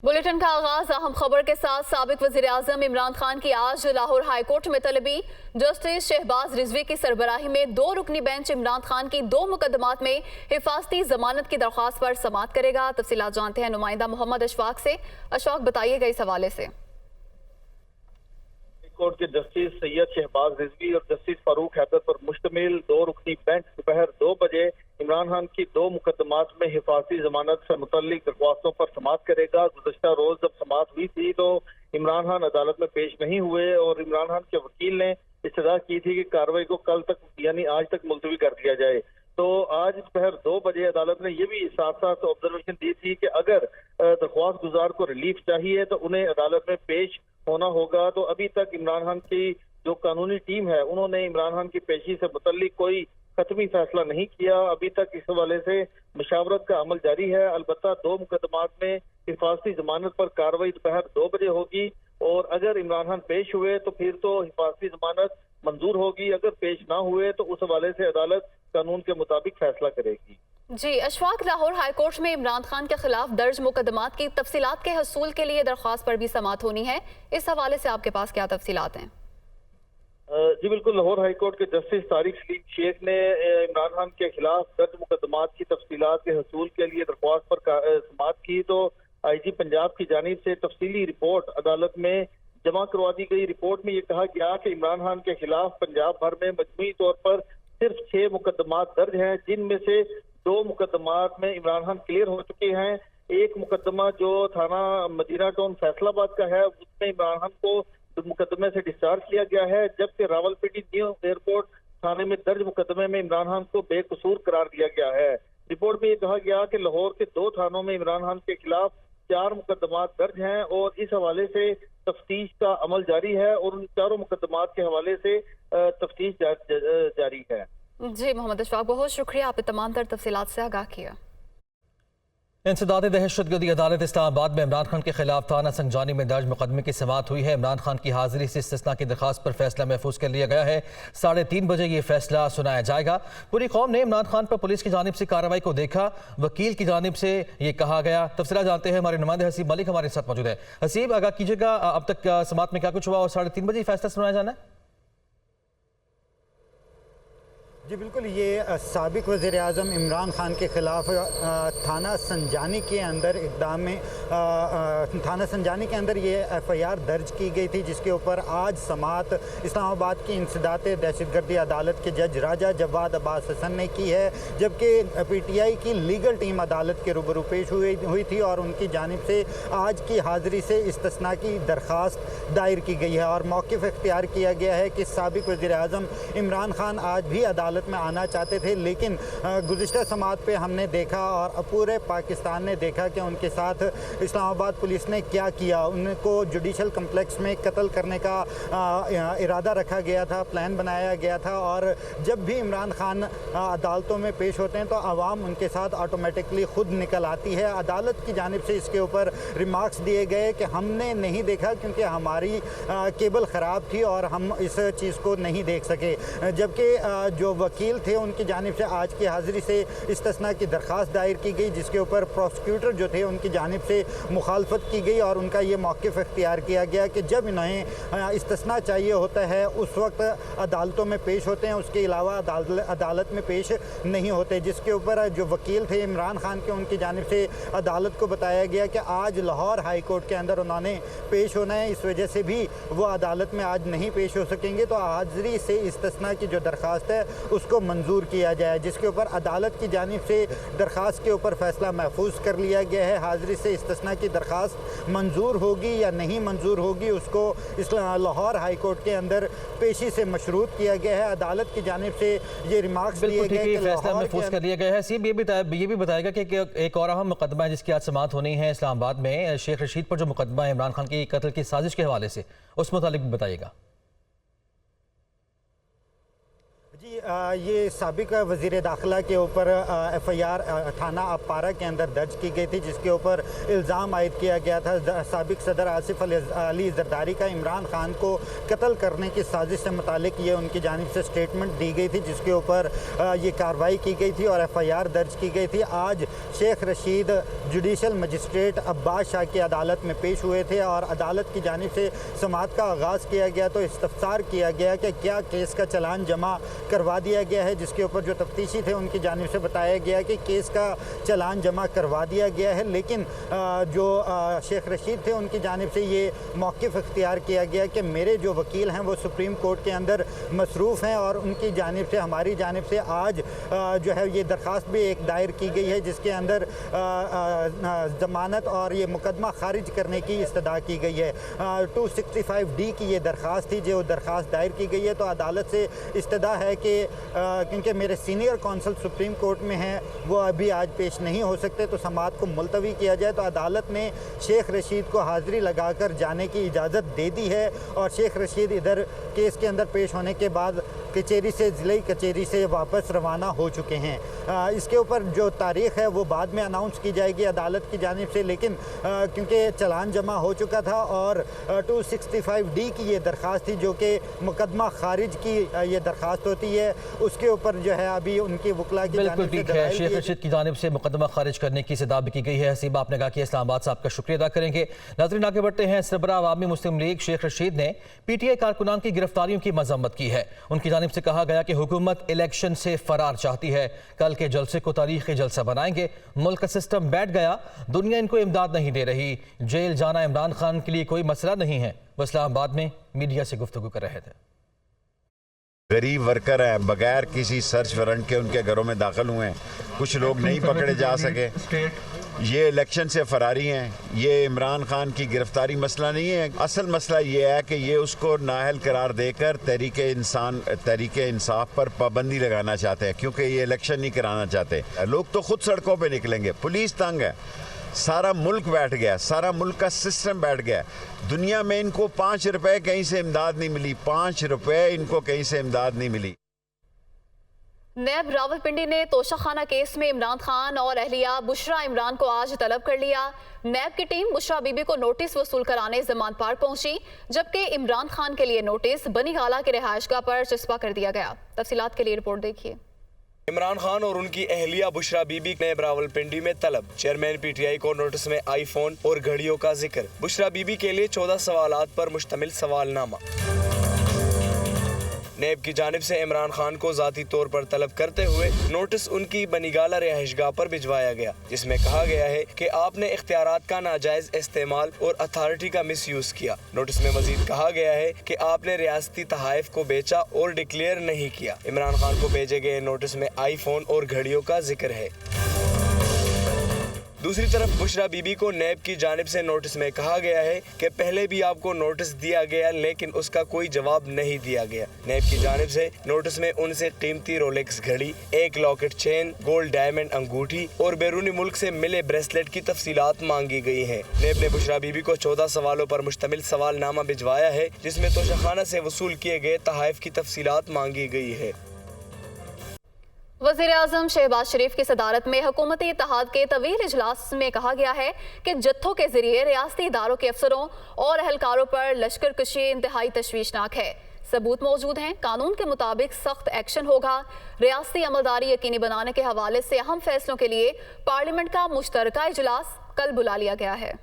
Bulletin का आगाज अहम खबर के साथ। साबिक वज़ीर-ए-आज़म इमरान खान की आज लाहौर हाई कोर्ट में तलबी। जस्टिस शहबाज रिजवी की सरबराही में 2 रुकनी बेंच इमरान खान की 2 मुकदमात में हिफाजती जमानत की दरख्वास्त पर समाअत करेगा। तफसीलात जानते हैं नुमाइंदा मोहम्मद अशफाक से। अशफाक, बताइएगा इस हवाले से। कोर्ट के जस्टिस सैयद शहबाज रिजवी और जस्टिस फारूक हैदर पर मुश्तमिल 2 रुकनी बेंच दोपहर 2 बजे इमरान खान की 2 मुकदमात में हिफाजती जमानत से मुतल्लिक दरख्वास्तों पर समाअत करेगा। गुज़श्ता रोज जब समाअत हुई थी तो इमरान खान अदालत में पेश नहीं हुए और इमरान खान के वकील ने इस्तदा की थी कि कार्रवाई को कल तक यानी आज तक मुलतवी कर दिया जाए। तो आज दोपहर 2 बजे अदालत ने यह भी साथ साथ ऑब्जर्वेशन दी थी कि अगर दरख्वास्त गुजार को रिलीफ चाहिए तो उन्हें अदालत में पेश होना होगा। तो अभी तक इमरान खान की जो कानूनी टीम है उन्होंने इमरान खान की पेशी से मुतल्लिक कोई खत्मी फैसला नहीं किया। अभी तक इस हवाले से मशावरत का अमल जारी है। अलबत्ता 2 मुकदमात में हिफाजती जमानत पर कार्रवाई दोपहर 2 बजे होगी और अगर इमरान खान पेश हुए तो फिर तो हिफाजती जमानत मंजूर होगी, अगर पेश ना हुए तो उस हवाले से अदालत कानून के मुताबिक फैसला करेगी। जी अशफाक, लाहौर हाई कोर्ट में इमरान खान के खिलाफ दर्ज मुकदमात की तफसीलात के हसूल के लिए दरख्वास्त पर भी समाअत होनी है। इस हवाले से आपके पास क्या तफसीलात हैं? जी बिल्कुल, लाहौर हाई कोर्ट के जस्टिस तारिक सलीम शेख ने इमरान खान के खिलाफ दर्ज मुकदमात की तफसीलात के हसूल के लिए दरख्वास्त पर समाअत की। तो IG पंजाब की जानिब से तफसीली रिपोर्ट अदालत में जमा करवा दी गई। रिपोर्ट में ये कहा गया कि इमरान खान के खिलाफ पंजाब भर में मजमूई तौर पर सिर्फ 6 मुकदमात दर्ज हैं, जिनमें से 2 मुकदमात में इमरान खान क्लियर हो चुके हैं। एक मुकदमा जो थाना मदीना टाउन फैसलाबाद का है उसमें इमरान खान को मुकदमे से डिस्चार्ज किया गया है, जबकि रावलपिंडी न्यू एयरपोर्ट थाने में दर्ज मुकदमे में इमरान खान को बेकसूर करार दिया गया है। रिपोर्ट में यह कहा गया कि लाहौर के 2 थानों में इमरान खान के खिलाफ 4 मुकदमात दर्ज हैं और इस हवाले से तफ्तीश का अमल जारी है और उन 4 मुकदमात के हवाले से तफ्तीश जारी है। जी मोहम्मद अशफाक, बहुत शुक्रिया, आपने तमाम तर तफसीलात से आगाह किया। इंसदाद दहशतगर्दी अदालत इस्लामाबाद में इमरान खान के खिलाफ थाना संजानी में दर्ज मुकदमे की समाअत हुई है। इमरान खान की हाजिरी से इस्तिस्ना की दरखास्त पर फैसला महफूज कर लिया गया है। 3:30 बजे ये फैसला सुनाया जाएगा। पूरी कौम ने इमरान खान पर पुलिस की जानिब से कार्रवाई को देखा, वकील की जानिब से ये कहा गया। तफसीला जानते हैं, हमारे नुमाइंदे हसीब मलिक हमारे साथ मौजूद है। हसीब, आगाह कीजिएगा, अब तक समाअत में क्या कुछ हुआ और 3:30 बजे फैसला सुनाया जाना है? जी बिल्कुल, ये साबिक वज़ीर-ए-आज़म इमरान खान के ख़िलाफ़ थाना संजानी के अंदर इक़दाम में थाना संजानी के अंदर ये FIR दर्ज की गई थी, जिसके ऊपर आज समाअत इस्लामाबाद की इंसदाद दहशतगर्दी अदालत के जज राजा जवाद अब्बास हसन ने की है, जबकि PTI की लीगल टीम अदालत के रूबरू पेश हुई थी और उनकी जानिब से आज की हाज़िरी से इस्तिस्ना की दरख्वास्त दायर की गई है और मौक़िफ़ इख्तियार किया गया है कि साबिक वज़ीर-ए-आज़म इमरान खान आज भी अदालत में आना चाहते थे, लेकिन गुज़िश्ता समाअत पे हमने देखा और पूरे पाकिस्तान ने देखा कि उनके साथ इस्लामाबाद पुलिस ने क्या किया। उनको जुडिशल कम्प्लेक्स में कत्ल करने का इरादा रखा गया था, प्लान बनाया गया था और जब भी इमरान खान अदालतों में पेश होते हैं तो आवाम उनके साथ ऑटोमेटिकली खुद निकल आती है। अदालत की जानिब से इसके ऊपर रिमार्क्स दिए गए कि हमने नहीं देखा क्योंकि हमारी केबल ख़राब थी और हम इस चीज़ को नहीं देख सके, जबकि जो वकील थे उनकी जानिब से आज की हाज़िरी से इस्तिस्ना की दरख्वास्त दायर की गई, जिसके ऊपर प्रोसिक्यूटर जो थे उनकी जानिब से मुखालफत की गई और उनका ये मौक़िफ़ इख्तियार किया गया कि जब इन्हें इस्तिस्ना चाहिए होता है उस वक्त अदालतों में पेश होते हैं, उसके अलावा अदालत में पेश नहीं होते। जिसके ऊपर जो वकील थे इमरान खान के, उनकी जानिब से अदालत को बताया गया कि आज लाहौर हाई कोर्ट के अंदर उन्होंने पेश होना है, इस वजह से भी वो अदालत में आज नहीं पेश हो सकेंगे। तो हाज़िरी से इस्तिस्ना की जो दरख्वास्त है उसको मंजूर किया जाए, जिसके ऊपर अदालत की जानिब से दरख्वास्त के ऊपर फैसला महफूज कर लिया गया है। हाज़िरी से इस्तिस्ना की दरख्वास्त मंजूर होगी या नहीं मंजूर होगी उसको इस लाहौर हाई कोर्ट के अंदर पेशी से मशरूत किया गया है। अदालत की जानिब से ये रिमार्क्स दिए गए कि फैसला महफूज कर लिया गया है। सीब ये भी बताएगा कि एक और अहम मुकदमा है जिसकी आज समाअत होनी है इस्लामाबाद में, शेख रशीद पर जो मुकदमा है इमरान खान की कत्ल की साजिश के हवाले से, उस मुतालिक भी बताइएगा। जी ये साबिक वज़ीर दाखिला के ऊपर FIR थाना अपारा के अंदर दर्ज की गई थी, जिसके ऊपर इल्ज़ाम आयद किया गया था साबिक सदर आसिफ अली जरदारी का इमरान खान को कत्ल करने की साजिश से मुतालिक ये उनकी जानिब से स्टेटमेंट दी गई थी, जिसके ऊपर ये कार्रवाई की गई थी और FIR दर्ज की गई थी। आज शेख रशीद जुडिशल मजिस्ट्रेट अब्बास शाह की अदालत में पेश हुए थे और अदालत की जानिब से समाअत का आगाज़ किया गया तो इस्तफसार किया गया कि क्या केस का चलान जमा करवा दिया गया है, जिसके ऊपर जो तफ्तीशी थे उनकी जानिब से बताया गया कि केस का चलान जमा करवा दिया गया है, लेकिन जो शेख रशीद थे उनकी जानिब से ये मौक़िफ़ इख्तियार किया गया कि मेरे जो वकील हैं वो सुप्रीम कोर्ट के अंदर मसरूफ़ हैं और उनकी जानिब से हमारी जानिब से आज जो है ये दरख्वास्त भी एक दायर की गई है, जिसके अंदर ज़मानत और ये मुकदमा खारिज करने की इस्तदा की गई है। 265D की ये दरख्वास्त थी जो दरख्वास्त दायर की गई है, तो अदालत से इस्तदा है कि क्योंकि मेरे सीनियर कौंसल सुप्रीम कोर्ट में हैं वो अभी आज पेश नहीं हो सकते तो समाअत को मुलतवी किया जाए, तो अदालत ने शेख रशीद को हाज़िरी लगाकर जाने की इजाज़त दे दी है और शेख रशीद इधर केस के अंदर पेश होने के बाद कचेरी से ज़िले कचेरी से वापस रवाना हो चुके हैं। इसके ऊपर जो तारीख़ है वो बाद में अनाउंस की जाएगी अदालत की जानिब से, लेकिन क्योंकि चलान जमा हो चुका था और 265D की ये दरख्वास्त थी जो कि मुकदमा खारिज की ये दरख्वास्त होती है, उसके ऊपर जो है अभी उनकी वकला की बिल्कुल जानिब से ठीक है। शेख रशीद की जानिब से मुकदमा खारिज करने की सदा भी की गई है। हसीबा आपने कहा कि इस्लामाबाद से आपका शुक्रिया अदा करेंगे। नाज़रीन आगे बढ़ते हैं। सरबराह अवामी मुस्लिम लीग शेख रशीद ने PTI कारकुनान की गिरफ्तारियों की मजम्मत की है। उनकी जानिब से कहा गया कि हुकूमत इलेक्शन से फरार चाहती है। कल के जलसे को तारीखी जलसा बनाएंगे। मुल्क का सिस्टम बैठ गया, दुनिया इनको इमदाद नहीं दे रही। जेल जाना इमरान खान के लिए कोई मसला नहीं है। वो इस्लामाबाद में मीडिया से गुफ्तगू कर रहे थे। गरीब वर्कर है, बगैर किसी सर्च वारंट के उनके घरों में दाखिल हुए हैं, कुछ लोग नहीं पकड़े जा सके। ये इलेक्शन से फरारी हैं। ये इमरान खान की गिरफ्तारी मसला नहीं है। असल मसला ये है कि ये उसको नाअहल करार देकर तहरीक इंसाफ पर पाबंदी लगाना चाहते हैं, क्योंकि ये इलेक्शन नहीं कराना चाहते। लोग तो खुद सड़कों पे निकलेंगे, पुलिस तंग है, सारा मुल्क बैठ गया, सारा मुल्क का सिस्टम बैठ गया। दुनिया में इनको 5 रुपए कहीं से इमदाद नहीं मिली, 5 रुपए इनको कहीं से इमदाद नहीं मिली। नैब रावलपिंडी ने तोशाखाना केस में इमरान खान और अहलिया बुशरा इमरान को आज तलब कर लिया। नैब की टीम बुशरा बीबी को नोटिस वसूल कराने जमान पार्क पहुंची, जबकि इमरान खान के लिए नोटिस बनी गाला के रिहायशगाह पर चस्पा कर दिया गया। तफसीलात के लिए रिपोर्ट देखिए। इमरान खान और उनकी अहलिया बुशरा बीबी ने रावलपिंडी में तलब। चेयरमैन PTI को नोटिस में आईफोन और घड़ियों का जिक्र। बुशरा बीबी के लिए 14 सवालात पर मुश्तमिल सवालनामा। नैब की जानिब से इमरान खान को जाती तौर पर तलब करते हुए नोटिस उनकी बनीगाला रिहाइशगाह पर भिजवाया गया, जिसमें कहा गया है कि आपने इख्तियारात का नाजायज इस्तेमाल और अथॉरिटी का मिसयूज किया। नोटिस में मजीद कहा गया है कि आपने रियासती तहाइफ को बेचा और डिक्लेयर नहीं किया। इमरान खान को भेजे गए नोटिस में आईफोन और घड़ियों का जिक्र है। दूसरी तरफ बुशरा बीबी को नैब की जानिब से नोटिस में कहा गया है कि पहले भी आपको नोटिस दिया गया, लेकिन उसका कोई जवाब नहीं दिया गया। नैब की जानिब से नोटिस में उनसे कीमती रोलेक्स घड़ी, एक लॉकेट चेन, गोल्ड डायमंड अंगूठी और बैरूनी मुल्क से मिले ब्रेसलेट की तफसीलात मांगी गई हैं। नैब ने बुशरा बीबी को 14 सवालों पर मुश्तमिल सवालनामा भिजवाया है, जिसमें तोशाखाना से वसूल किए गए तहाइफ की तफसीलात मांगी गई है। वज़ीर-ए-आज़म शहबाज शरीफ की सदारत में हुकूमती इत्तेहाद के तवील इजलास में कहा गया है कि जत्थों के जरिए रियासती इदारों के अफसरों और एहलकारों पर लश्कर कशी इंतहाई तशवीशनाक है। सबूत मौजूद हैं, कानून के मुताबिक सख्त एक्शन होगा। रियासती अमलदारी यकीनी बनाने के हवाले से अहम फैसलों के लिए पार्लियामेंट का मुश्तरका इजलास कल बुला लिया गया है।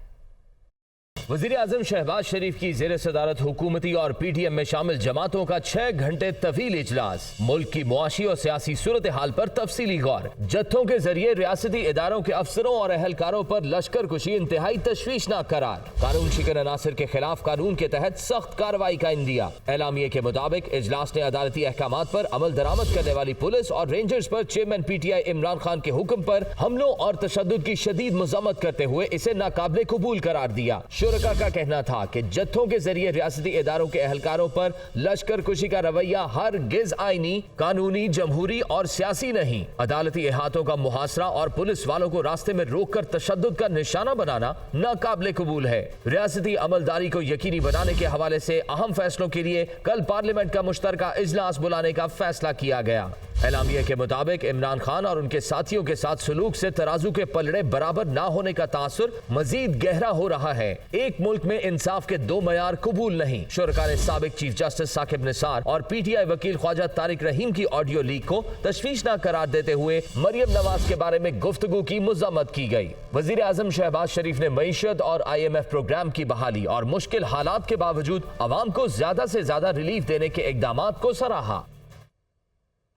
वज़ीर-ए-आज़म शहबाज शरीफ की ज़ेर सदारत हुकूमती और PTM में शामिल जमातों का 6 घंटे तवील इजलास। मुल्क की मुआशी और सियासी सूरत हाल पर तफसीली गौर। जत्थों के जरिए रियासती इदारों के अफसरों और अहलकारों पर लश्कर कुशी इंतहाई तशवीशनाक करार। कानून शिकन अनासर के खिलाफ कानून के तहत सख्त कार्रवाई का इंदिया। एलामिये के मुताबिक इजलास ने अदालती अहकामात पर अमल दरामद करने वाली पुलिस और रेंजर्स पर चेयरमैन PTI इमरान खान के हुक्म पर हमलों और तशद्दुद की शदीद मजम्मत करते हुए इसे नाकाबिले कबूल करार दिया। शुरका का कहना था कि जत्थों के जरिए रियासती इदारों के अहलकारों पर लश्कर कुशी का रवैया हरगिज आईनी, कानूनी, जमहूरी और सियासी नहीं। अदालती इहातों का मुहासरा और पुलिस वालों को रास्ते में रोककर तशद्दुद का निशाना बनाना नाकाबिले कबूल है। रियासती अमलदारी को यकीनी बनाने के हवाले से अहम फैसलों के लिए कल पार्लियामेंट का मुश्तरका इजलास बुलाने का फैसला किया गया। एलामिया के मुताबिक इमरान खान और उनके साथियों के साथ सलूक से तराजू के पलड़े बराबर ना होने का तासुर मजीद गहरा हो रहा है। एक मुल्क में इंसाफ के दो मयार कबूल नहीं। शुरका ने साबिक चीफ जस्टिस साकिब निसार और पीटीआई वकील ख्वाजा तारिक रहीम की ऑडियो लीक को तशवीशनाक करार देते हुए मरियम नवाज के बारे में गुफ्तगू की मज़म्मत की गई। वजीर आजम शहबाज शरीफ ने मईशत और IMF प्रोग्राम की बहाली और मुश्किल हालात के बावजूद अवाम को ज्यादा से ज्यादा रिलीफ देने के इकदाम को सराहा।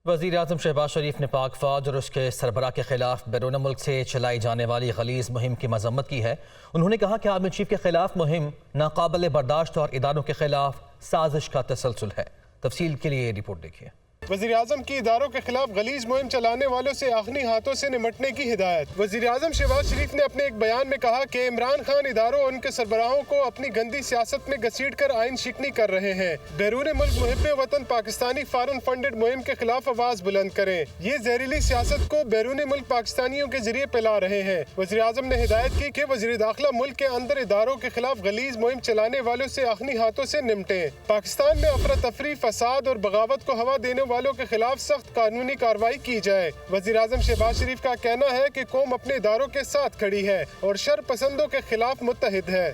वज़ीर आज़म शहबाज शरीफ ने पाक फौज और उसके सरबराह के खिलाफ बैरून मुल्क से चलाई जाने वाली गलीज़ मुहिम की मजम्मत की है। उन्होंने कहा कि आर्मी चीफ के खिलाफ मुहिम नाकाबिले बर्दाश्त और इदारों के खिलाफ साजिश का तसलसल है। तफसील के लिए रिपोर्ट देखिए। वज़ीर आज़म की इदारों के खिलाफ गलीज मुहिम चलाने वालों से आखिरी हाथों से निमटने की हिदायत। वज़ीर आज़म शहबाज शरीफ ने अपने एक बयान में कहा कि इमरान खान इदारों और उनके सरबराहों को अपनी गंदी सियासत में घसीट कर आइन शिकनी कर रहे हैं। बैरून मुल्क मुहिब्बे वतन पाकिस्तानी फॉरेन फंडेड मुहिम के खिलाफ आवाज बुलंद करें। ये जहरीली सियासत को बैरून मुल्क पाकिस्तानियों के जरिए फैला रहे हैं। वज़ीर आज़म ने हिदायत की कि वज़ीर दाखिला मुल्क के अंदर इदारों के खिलाफ गलीज मुहिम चलाने वालों से आखिरी हाथों से निमटे। पाकिस्तान में अफरा तफरी, फसाद और बगावत को हवा देने वालों के खिलाफ सख्त कानूनी कार्रवाई की जाए। वज़ीर आज़म शहबाज शरीफ का कहना है कि कौम अपने इदारों के साथ खड़ी है और शर पसंदों के खिलाफ मुत्तहिद है।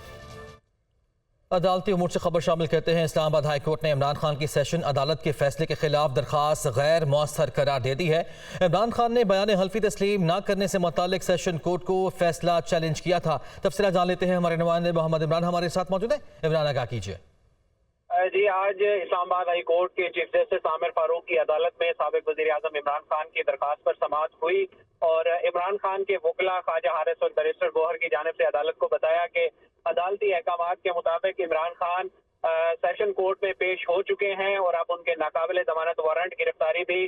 अदालती उमूर से खबर शामिल करते हैं। इस्लामाबाद हाई कोर्ट ने इमरान खान की सेशन अदालत के फैसले के खिलाफ दरखास्त गैर मौसर करार दे दी है। इमरान खान ने बयान हल्फी तस्लीम न करने से मुतालिक सेशन कोर्ट को फैसला चैलेंज किया था। तफसीलात जान लेते हैं, हमारे नुमाइंदे मोहम्मद इमरान हमारे साथ मौजूद है। इमरान आगाह कीजिए। जी, आज इस्लामाबाद हाई कोर्ट के चीफ जस्टिस आमिर फारूक की अदालत में साबिक वजीर आजम इमरान खान की दरखास्त पर समाअत हुई और इमरान खान के वकला ख्वाजा हारिस और बैरिस्टर गौहर की जानिब से अदालत को बताया कि अदालती अहकामात के मुताबिक इमरान खान सेशन कोर्ट में पेश हो चुके हैं और अब उनके नाकाबिले जमानत वारंट गिरफ्तारी भी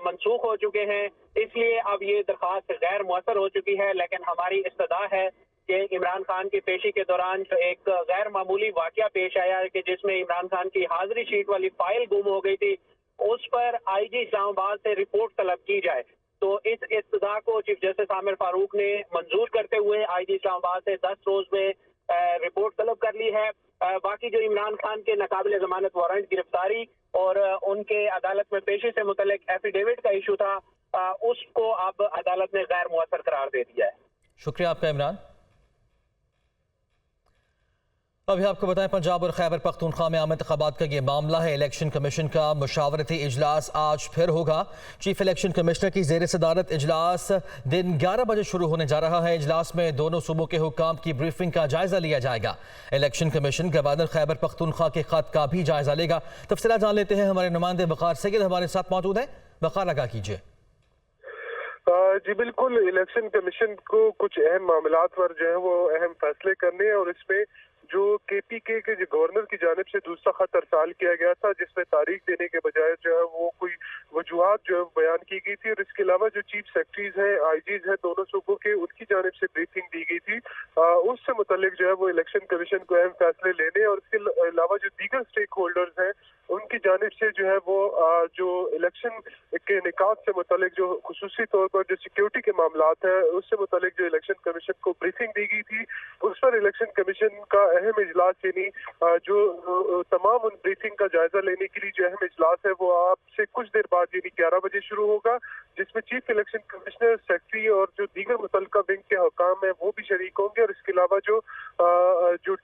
मनसूख हो चुके हैं। इसलिए अब ये दरखास्त गैर मुअस्सर हो चुकी है। लेकिन हमारी इस्तदा है कि इमरान खान की पेशी के दौरान जो एक गैर मामूली वाकया पेश आया है कि जिसमें इमरान खान की हाजिरी शीट वाली फाइल गुम हो गई थी, उस पर IG इस्लामाबाद से रिपोर्ट तलब की जाए। तो इस इस्तदा को चीफ जस्टिस आमिर फारूक ने मंजूर करते हुए IG इस्लामाबाद से 10 रोज में रिपोर्ट तलब कर ली है। बाकी जो इमरान खान के नाकाबिले जमानत वारंट गिरफ्तारी और उनके अदालत में पेशी से मुतल्लिक एफिडेविट का इशू था, उसको अब अदालत ने गैर मुअस्सर करार दे दिया है। शुक्रिया आपका इमरान। अभी आपको बताएं, पंजाब और खैबर पख्तूनख्वा में आम इंतखाबात का ये मामला है। इलेक्शन कमीशन का मुशावरती इजलास आज फिर होगा। चीफ इलेक्शन कमिश्नर की ज़ेर सदारत इजलास दिन 11 बजे शुरू होने जा रहा है। इजलास में दोनों सूबों के हुक्काम की ब्रीफिंग का जायजा लिया जाएगा। Election commission governor Khyber Pakhtunkhwa के खत का भी जायजा लेगा। तफसीलात जान लेते हैं, हमारे नुमाइंदे वकार सैयद हमारे साथ मौजूद है। वकार आगाह कीजिए। जी बिल्कुल, इलेक्शन कमीशन को कुछ अहम मामलात पर जो है वो अहम फैसले करने हैं और इसमें जो KPK के जो गवर्नर की जानिब से दूसरा खत अरसाल किया गया था जिसमें तारीख देने के बजाय जो है वो कोई वजूहात जो है बयान की गई थी और इसके अलावा जो चीफ सेक्रेटरीज हैं, IGs हैं दोनों सूबों के, उनकी जानिब से ब्रीफिंग दी गई थी। उससे मुतल्लिक जो है वो इलेक्शन कमीशन को अहम फैसले लेने और इसके अलावा जो दीगर स्टेक होल्डर्स हैं उनकी जानिब से जो है वो जो इलेक्शन के निकात से मुतल्लिक जो खुसूसी तौर पर जो सिक्योरिटी के मामलात हैं उससे मुतल्लिक जो इलेक्शन कमीशन को ब्रीफिंग दी गई थी, उस पर इलेक्शन कमीशन का अहम इजलास यानी जो तमाम उन ब्रीफिंग का जायजा लेने के लिए जो अहम इजलास है वो आपसे कुछ देर बाद यानी 11 बजे शुरू होगा, जिसमें चीफ इलेक्शन कमिश्नर, सेक्रेटरी और जो दीगर मुतल्लिका विंग के हुकाम है वो भी शरीक होंगे और इसके अलावा जो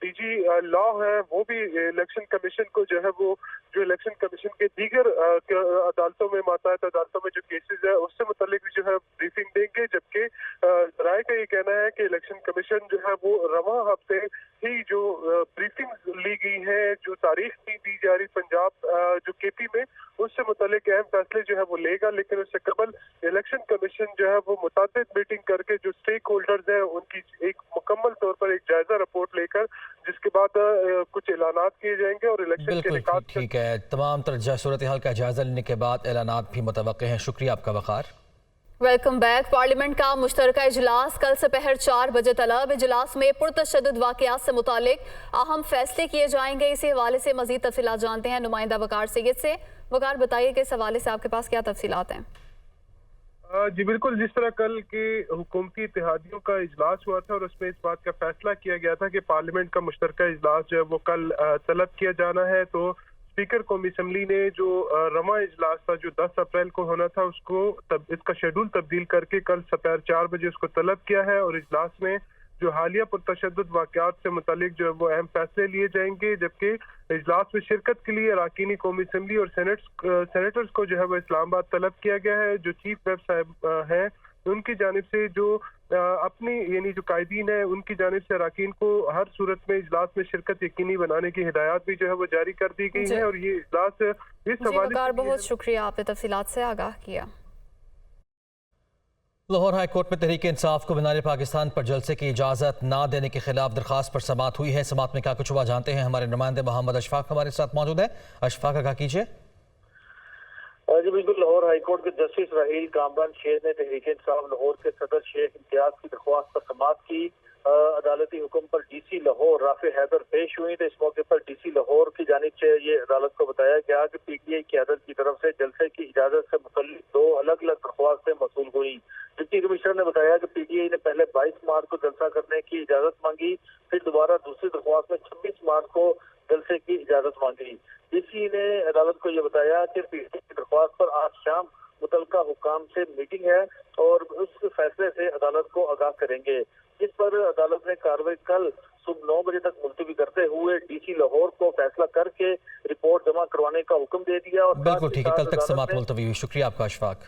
DG लॉ है वो भी इलेक्शन कमीशन को जो है वो जो इलेक्शन कमीशन के दीगर अदालतों में, माताहत अदालतों में जो केसेस है उससे मुतल्लिक भी जो है ब्रीफिंग देंगे। जबकि राय का ये कहना है कि इलेक्शन कमीशन जो है वो रवां हफ्ते ही जो ब्रीफिंग ली गई है, जो तारीख दी जा रही पंजाब जो KP में, उससे मुतल्लिक अहम फैसले जो है वो लेगा। लेकिन उससे कबल इलेक्शन कमीशन जो है वो मुताबिक मीटिंग करके जो स्टेक होल्डर्स हैं उनकी एक मुकम्मल तौर पर एक जायजा रिपोर्ट लेकर जिसके बाद कुछ ऐलानात किए जाएंगे और इलेक्शन के निकात ठीक है। तमाम तरह सूरत हाल का जायजा लेने के बाद ऐलानात भी मुतवक्के हैं। शुक्रिया आपका वकार। Welcome back. पार्लियामेंट का मुश्तरका इजलास कल दोपहर 4 बजे तलब। इजलास में पुरतशद्दुद वाक़यात से मुतालिक अहम फैसले किए जाएंगे। इसी हवाले से मजीद तफसीलात जानते हैं नुमाइंदा वकार सैयद से। वकार, बताइए कि इस हवाले से आपके पास क्या तफसीलात हैं? जी बिल्कुल, जिस तरह कल के हुकूमती इत्तेहादियों का इजलास हुआ था और उसमें इस बात का फैसला किया गया था कि पार्लियामेंट का मुश्तरका इजलास जो है वो कल तलब किया जाना है, तो स्पीकर कौमी असम्बली ने जो रमा इजलास था जो 10 अप्रैल को होना था उसको इसका शेड्यूल तब्दील करके कल दोपहर 4 बजे उसको तलब किया है। और इजलास में जो हालिया पुरतशद्दुद वाक़यात से मुतालिक जो है वो अहम फैसले लिए जाएंगे, जबकि इजलास में शिरकत के लिए अरकानी कौमी असम्बली और सेनेटर्स को जो है वो इस्लामाबाद तलब किया गया है। जो चीफ वेब साहब हैं उनकी जानिब से जो अपनी यानी जो कायदीन है उनकी जानिब से अरकान को हर सूरत में इजलास में शिरकत यकीनी बनाने की हिदायत भी जो है वो जारी कर दी गई है। और ये इजलास इस हवाले से बहुत शुक्रिया, आपने तफसीलात से आगाह किया। लाहौर हाई कोर्ट में तहरीक इंसाफ को मीनार पाकिस्तान पर जलसे की इजाज़त ना देने के खिलाफ दरखास्त पर समाअत हुई है। समाअत में क्या कुछ हुआ जानते हैं, हमारे नुमाइंदे मोहम्मद अशफाक हमारे साथ मौजूद है। अशफाक, आगाह कीजिए। जी बिल्कुल, लाहौर हाईकोर्ट के जस्टिस राहील कामरान शेर ने तहरीक इंसाफ लाहौर के सदर शेख इम्तियाज की दरख्वास्त पर समाअत की। अदालती हुक्म पर डीसी लाहौर राफे हैदर पेश हुई, तो इस मौके पर डीसी लाहौर की जानिब से ये अदालत को बताया गया कि पीटीआई क़यादत की तरफ से जलसे की इजाजत से मुतल्लिक 2 अलग अलग दरख्वास्तें मौसूल हुई। डिप्टी कमिश्नर ने बताया कि पीटीआई ने पहले 22 मार्च को जलसा करने की इजाजत मांगी, फिर दोबारा दूसरी दरख्वास्त में 26 मार्च को जलसे की इजाजत मांगी। डीसी ने अदालत को ये बताया कि पीटीआई की दरख्वास्त पर आज शाम मुतलका हुकाम से मीटिंग है और उस फैसले से अदालत को आगाह करेंगे। इस पर अदालत ने कार्रवाई कल सुबह 9 बजे तक मुलतवी करते हुए डीसी लाहौर को फैसला करके रिपोर्ट जमा करवाने का हुक्म दे दिया। और बिल्कुल ठीक है, कल तक समाअत मुलतवी हुई। शुक्रिया आपका अशफाक।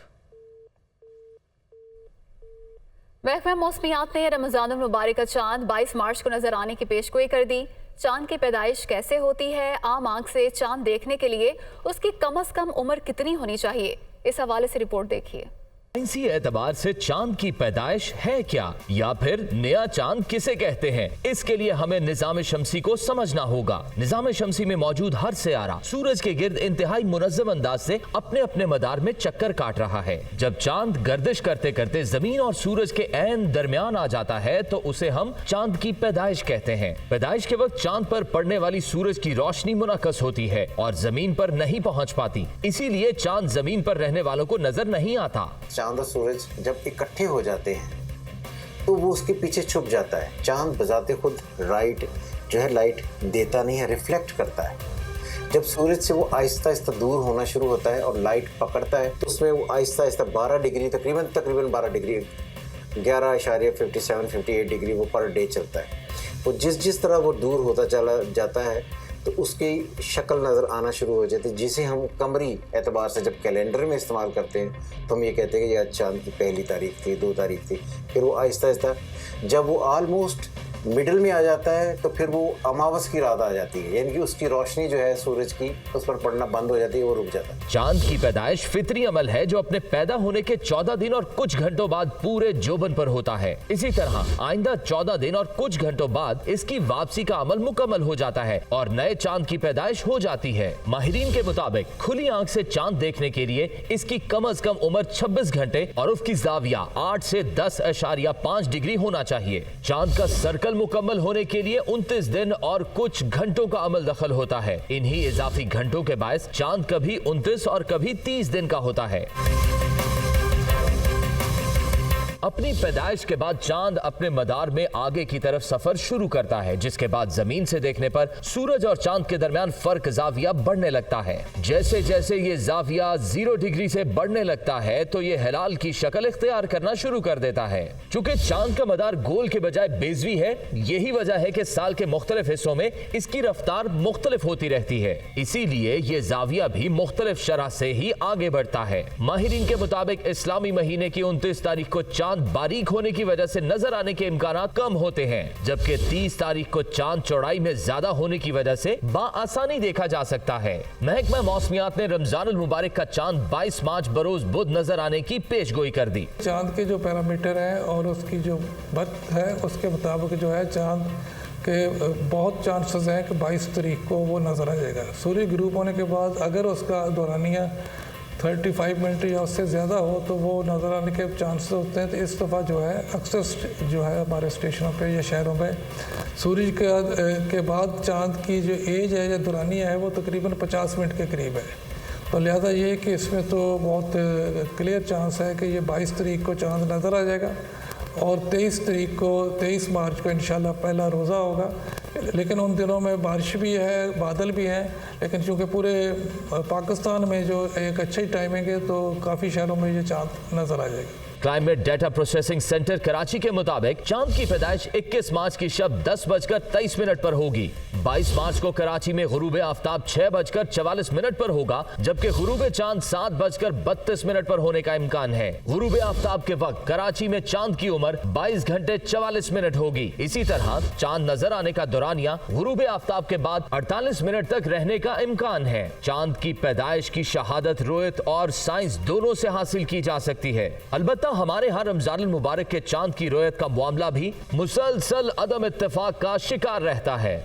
महकमा मौसमियात ने रमजान मुबारक का चांद 22 मार्च को नजर आने की पेशगोई कर दी। चांद की पैदाइश कैसे होती है, आम आंख से चांद देखने के लिए उसकी कम से कम उम्र कितनी होनी चाहिए, इस हवाले से रिपोर्ट देखिए। साइंसी एतबार से चांद की पैदाइश है क्या, या फिर नया चांद किसे कहते हैं, इसके लिए हमें निजाम शमसी को समझना होगा। निजाम शमसी में मौजूद हर सियारा सूरज के गिर्द इंतहाई मुनज़्ज़म अंदाज से अपने अपने मदार में चक्कर काट रहा है। जब चांद गर्दिश करते करते जमीन और सूरज के ऐन दरमियान आ जाता है तो उसे हम चांद की पैदाइश कहते हैं। पैदाइश के वक्त चांद पर पड़ने वाली सूरज की रोशनी मुनक्कस होती है और जमीन पर नहीं पहुँच पाती, इसीलिए चांद जमीन पर रहने वालों को नजर नहीं आता। चांद और सूरज जब इकट्ठे हो जाते हैं तो वो उसके पीछे छुप जाता है। चांद बजाते खुद लाइट देता नहीं है, रिफ्लेक्ट करता है। जब सूरज से वो आहिस्ता आहिस्ता दूर होना शुरू होता है और लाइट पकड़ता है तो उसमें वो आहिस्ता आहिस्ता 12 डिग्री तकरीबन 12 डिग्री 11.57-58 डिग्री वो पर डे चलता है। वो जिस तरह वो दूर होता चला जाता है तो उसकी शक्ल नज़र आना शुरू हो जाती है, जिसे हम कमरी एतबार से जब कैलेंडर में इस्तेमाल करते हैं तो हम ये कहते हैं कि यह चांद की पहली तारीख थी, 2 तारीख थी। फिर वो आहिस्ता आहिस्ता जब वो ऑलमोस्ट मिडिल में आ जाता है तो फिर वो अमावस की रात आ जाती है, यानी कि उसकी रोशनी जो है सूरज की उस पर पड़ना बंद हो जाती है, वो रुक जाता है। चांद की पैदाइश फितरी अमल है जो अपने पैदा होने के 14 दिन और कुछ घंटों बाद पूरे जोबन पर होता है। इसी तरह आइंदा 14 दिन और कुछ घंटों बाद इसकी वापसी का अमल मुकम्मल हो जाता है और नए चांद की पैदाइश हो जाती है। माहिरीन के मुताबिक खुली आंख से चांद देखने के लिए इसकी कम से कम उम्र 26 घंटे और उसकी जाविया 8 से 10.5 डिग्री होना चाहिए। चांद का सर्कल मुकम्मल होने के लिए 29 दिन और कुछ घंटों का अमल दखल होता है। इन्हीं इजाफी घंटों के बायस चांद कभी 29 और कभी 30 दिन का होता है। अपनी पैदाइश के बाद चांद अपने मदार में आगे की तरफ सफर शुरू करता है, जिसके बाद जमीन से देखने पर सूरज और चांद के दरमियान फर्क जाविया बढ़ने लगता है। जैसे जैसे ये जाविया 0 डिग्री से बढ़ने लगता है तो ये हिलाल की शक्ल इख्तियार करना शुरू कर देता है। चूंकि चांद का मदार गोल के बजाय बेज़वी है, यही वजह है कि साल के मुख्तलिफ हिस्सों में इसकी रफ्तार मुख्तलिफ होती रहती है, इसीलिए ये जाविया भी मुख्तलिफ शरह से ही आगे बढ़ता है। माहिरीन के मुताबिक इस्लामी महीने की 29 तारीख को चांद बारीक होने की वजह से नजर आने के इम्कानात कम होते हैं, जबकि 30 तारीख को चांद चौड़ाई में ज्यादा होने की वजह से बाआसानी देखा जा सकता है। महकमा मौसमियात ने रमजानुल मुबारक का चांद 22 मार्च बरोज बुध नजर आने की पेशगोई कर दी। चांद के जो पैरामीटर है और उसकी जो बर्थ है उसके मुताबिक जो है चांद के बहुत चांसेस हैं कि 22 तारीख को वो नजर आ जाएगा। सूर्य ग्रुप होने के बाद अगर उसका दौरानिया 35 मिनट या उससे ज़्यादा हो तो वो नज़र आने के चांसेस होते हैं। तो इस दफ़ा जो है अक्सर जो है हमारे स्टेशनों पे या शहरों में सूरज के बाद चांद की जो एज है या दुरानिया है वो तकरीबन 50 मिनट के करीब है। तो लिहाजा ये कि इसमें तो बहुत क्लियर चांस है कि ये 22 तारीख को चांद नज़र आ जाएगा और 23 मार्च को इंशाल्लाह पहला रोज़ा होगा। लेकिन उन दिनों में बारिश भी है, बादल भी हैं, लेकिन चूँकि पूरे पाकिस्तान में जो एक अच्छी टाइमिंग है तो काफ़ी शहरों में ये चांद नज़र आ जाएगी। Climate data processing centre Karachi के मुताबिक चांद की पैदाइश 21 मार्च की शब 10:23 पर होगी। 22 मार्च को कराची में गुरूब आफ्ताब 6:44 पर होगा, जबकि गुरूब चांद 7:32 पर होने का इम्कान है। गुरूब आफ्ताब के वक्त कराची में चांद की उम्र 22 घंटे 44 मिनट होगी। इसी तरह चांद नजर आने का दौरानिया गुरूब आफ्ताब के बाद 48 मिनट तक रहने का इम्कान है। चांद की पैदाइश की शहादत रोयत और साइंस दोनों से हासिल की जा सकती है। अलबत्ता हमारे यहाँ रमजान मुबारक के चांद की रोयत का मामला भी मुसलसल अदम इत्तेफाक का शिकार रहता है।